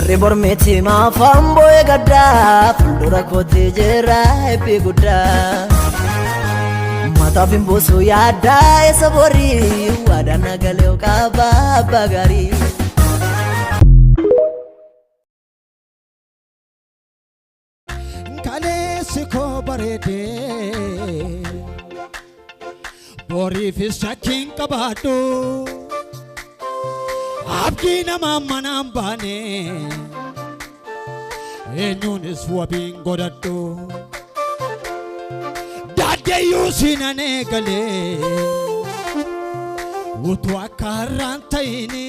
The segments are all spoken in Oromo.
Ribormeti ma fambo e gadda fuldura kote jera epi gudda mata fimboso yada e sabori wadana galeo kaba bagari kale siko barede bori fishakin kabado abdina mama nambane enyunis wabin godado dade yusina negale utwa karantaini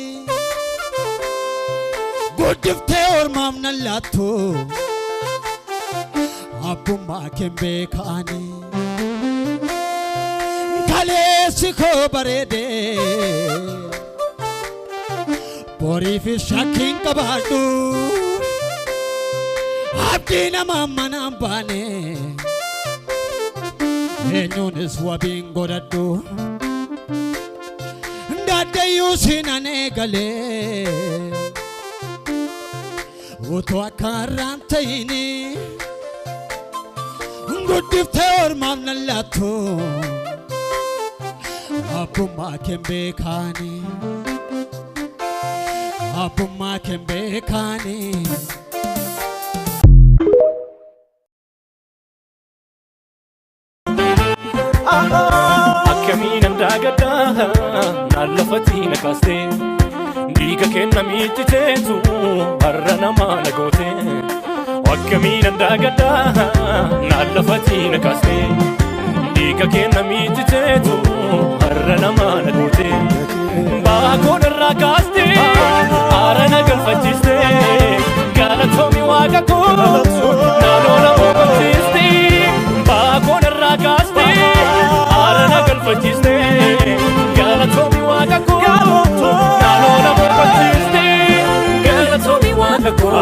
godifte or mamna lato abuma kembe kani kale siko barede bori fishakin kabado abdina mama nambane enyunis wabin godado dade yusina negale utwa karantaini godifte or mamna lato abuma kembe kani abuma kembe kani akkamin andagada nallafati nakaste diga kenna mititetu arrana malagote akkamin andagada nallafati nakaste diga kenna mititetu arrana malagote baakon rakaste arana galfachiste galatomi waqako nalola mobatiste baakon rakaste arana galfachiste galatomi waqako nalola mobatiste galatomi waqako